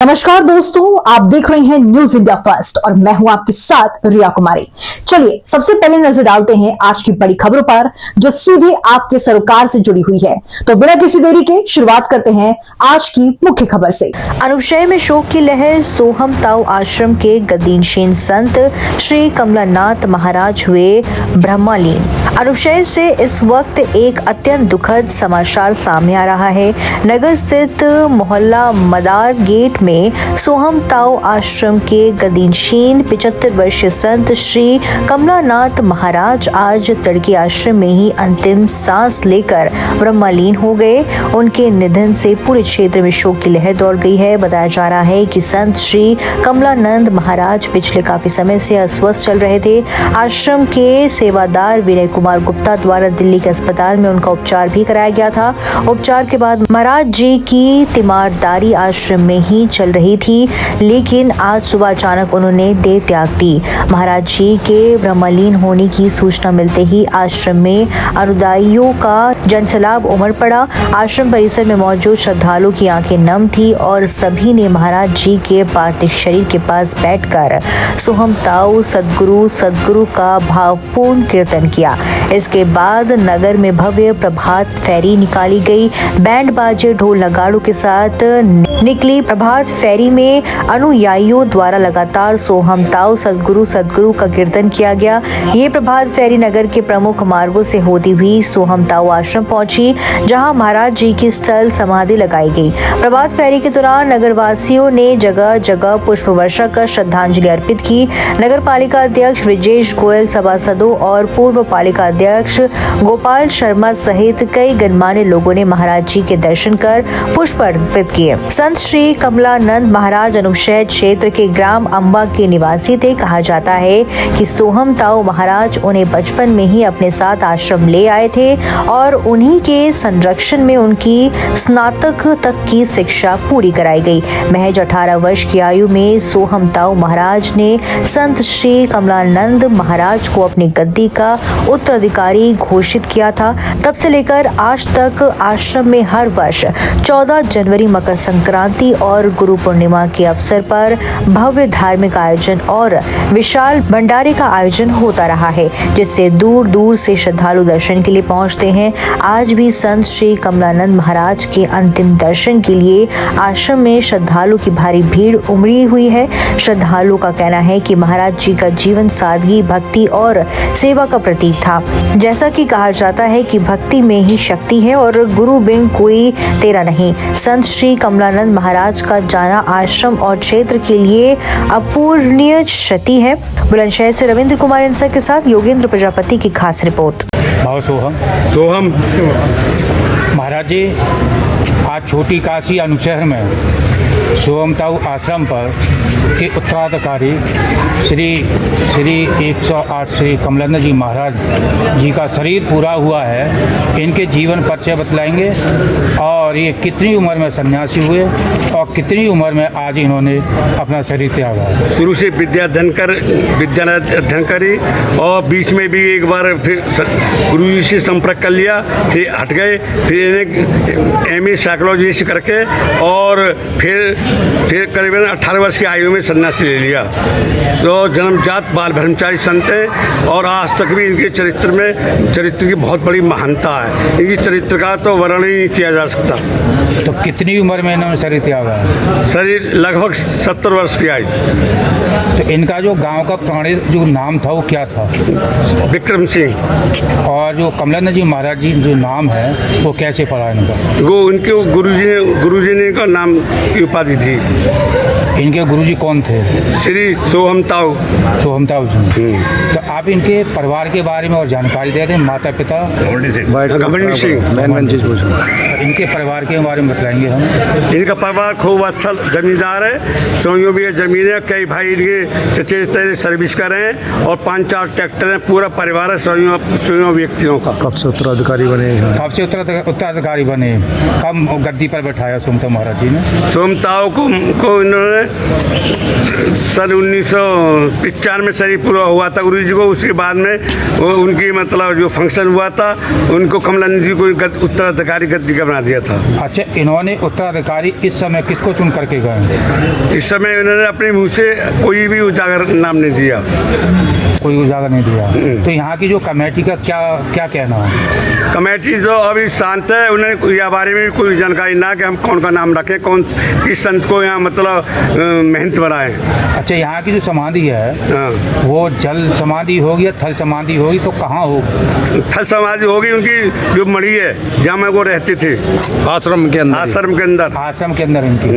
नमस्कार दोस्तों, आप देख रहे हैं न्यूज इंडिया फर्स्ट और मैं हूं आपके साथ रिया कुमारी। चलिए सबसे पहले नजर डालते हैं आज की बड़ी खबरों पर जो सीधे आपके सरोकार से जुड़ी हुई है। तो बिना किसी देरी के शुरुआत करते हैं आज की मुख्य खबर से। अनुशय में शोक की लहर। सोहम ताऊ आश्रम के गद्दीनशीन संत श्री कमलानाथ महाराज हुए ब्रह्मलीन। अनुशय से इस वक्त एक अत्यंत दुखद समाचार सामने आ रहा है। नगर स्थित मोहल्ला मदार गेट में सोहम ताऊ आश्रम के गद्दीनशीन 75 वर्षीय संत श्री कमलानाथ महाराज आज तड़के आश्रम में ही अंतिम सांस लेकर ब्रह्मलीन हो गए। उनके निधन से पूरे क्षेत्र में शोक की लहर दौड़ गई है। बताया जा रहा है कि संत श्री कमलानंद महाराज पिछले काफी समय से अस्वस्थ चल रहे थे। आश्रम के सेवादार विनय कुमार गुप्ता द्वारा दिल्ली के अस्पताल में उनका उपचार भी कराया गया था। उपचार के बाद महाराज जी की तीमारदारी आश्रम में ही चल रही थी, लेकिन आज सुबह अचानक उन्होंने देह त्याग दी। महाराज जी के ब्रह्मलीन होने की सूचना मिलते ही आश्रम में अनुदायियों का जनसैलाब उमड़ पड़ा। आश्रम परिसर में मौजूद श्रद्धालुओं की आंखें नम थी और सभी ने महाराज जी के पार्थिव शरीर के पास बैठकर सोहम ताऊ सदगुरु का भावपूर्ण कीर्तन किया। इसके बाद नगर में भव्य प्रभात फेरी निकाली गई। बैंड बाजे ढोल नगाड़ों के साथ निकली प्रभात फेरी में अनुयायियों द्वारा लगातार सोहम ताऊ सदगुरु का कीर्तन किया गया। ये प्रभात फेरी नगर के प्रमुख मार्गों से होती हुई सोहम ताऊ आश्रम पहुंची, जहां महाराज जी की स्थल समाधि लगाई गई। प्रभात फेरी के दौरान नगरवासियों ने जगह जगह पुष्प वर्षा कर श्रद्धांजलि अर्पित की। नगर पालिका अध्यक्ष ब्रिजेश गोयल, सभासदों और पूर्व पालिका अध्यक्ष गोपाल शर्मा सहित कई गणमान्य लोगों ने महाराज जी के दर्शन कर पुष्प अर्पित किए। संत श्री कमलानंद महाराज अनुशय क्षेत्र के ग्राम अंबा के निवासी थे। कहा जाता है कि सोहम ताऊ महाराज उन्हें बचपन में ही अपने साथ आश्रम ले आए थे और उन्हीं के संरक्षण में उनकी स्नातक तक की शिक्षा पूरी कराई गई। महज 18 वर्ष की आयु में सोहम ताऊ महाराज ने संत श्री कमलानंद महाराज को अपनी गद्दी का उत्तराधिकारी घोषित किया था। तब से लेकर आज तक आश्रम में हर वर्ष 14 जनवरी मकर संक्रांति और गुरु पूर्णिमा के अवसर पर भव्य धार्मिक आयोजन और विशाल भंडारे का आयोजन होता रहा है, जिससे दूर दूर से श्रद्धालु दर्शन के लिए पहुंचते हैं। आज भी संत श्री कमलानंद महाराज के अंतिम दर्शन के लिए आश्रम में श्रद्धालु की भारी भीड़ उमड़ी हुई है। श्रद्धालुओं का कहना है कि महाराज जी का जीवन सादगी, भक्ति और सेवा का प्रतीक था। जैसा कि कहा जाता है कि भक्ति में ही शक्ति है और गुरु बिन कोई तेरा नहीं। संत श्री कमलानंद महाराज का जाना आश्रम और क्षेत्र के लिए अपूरणीय क्षति है। बुलंदशहर से रविंद्र कुमार इंसा के साथ योगेंद्र प्रजापति की खास रिपोर्ट। सोहम महाराज जी आज छोटी काशी अनुशहर में सोहम ताऊ आश्रम पर के उत्तराधिकारी श्री 108 श्री कमलानंद जी महाराज जी का शरीर पूरा हुआ है। इनके जीवन परिचय बतलाएंगे और ये कितनी उम्र में सन्यासी हुए और कितनी उम्र में आज इन्होंने अपना शरीर त्यागा। शुरू से विद्या अध्ययन करी और बीच में भी एक बार फिर गुरु जी से संपर्क कर लिया, फिर हट गए, फिर इन्हें MA साइकोलॉजी से करके और फिर करीबन 18 वर्ष की आयु में सन्यासी ले लिया। तो जन्मजात बाल ब्रह्मचारी संत हैं और आज तक भी इनके चरित्र की बहुत बड़ी महानता है। इनकी चरित्र का तो वर्णन ही नहीं किया जा सकता। तो कितनी उम्र में इन्होंने शरीर त्यागा? शरीर लगभग 70 वर्ष की आयु। तो इनका जो गांव का पुराने जो नाम था वो क्या था? विक्रम सिंह। और जो कमलानंद जी महाराज जी जो नाम है वो कैसे पड़ा इनका? वो उनके गुरुजी ने इनका नाम की उपाधि थी। इनके गुरुजी कौन थे? श्री सोहम ताऊ जी। तो आप इनके परिवार के बारे में और जानकारी दे दें। माता पिता घमंडी सिंह। इनके परिवार के बारे में बताएंगे हम। इनका परिवार खूब अच्छा जमींदार है, सोइयों भी जमीन है, कई भाई इनके चचेरे तेरे सर्विस कर रहे हैं और 5-4 ट्रैक्टर हैं। पूरा परिवार है सोइयों व्यक्तियों का। कब से उत्तराधिकारी बने? कब गद्दी पर बैठाया सोहम ताऊ महाराज जी ने? सोहम ताऊ को इन्होंने सन 1995 में शरीर पूरा हुआ था गुरु जी को। उसके बाद में वो उनकी मतलब जो फंक्शन हुआ था उनको कमलानंद जी को उत्तराधिकारी गद्दी का बना दिया था। अच्छा, इन्होंने उत्तराधिकारी इस समय किसको चुन करके गए? इस समय उन्होंने अपने मुंह से कोई भी उजागर नाम नहीं दिया, कोई उजागर नहीं दिया। तो यहाँ की जो कमेटी का क्या क्या कहना है? कमेटी जो अभी शांत है, उन्हें यह बारे में कोई जानकारी ना कि हम कौन का नाम रखें, कौन किस संत को यहाँ मतलब महंत बनाएं। अच्छा, यहाँ की जो समाधि है हाँ। वो जल समाधि होगी या थल समाधि होगी, तो कहाँ होगी? थल समाधि होगी, उनकी जो मढ़ी है जहाँ में वो रहती थी आश्रम के अंदर। आश्रम के अंदर। आश्रम के अंदर इनकी।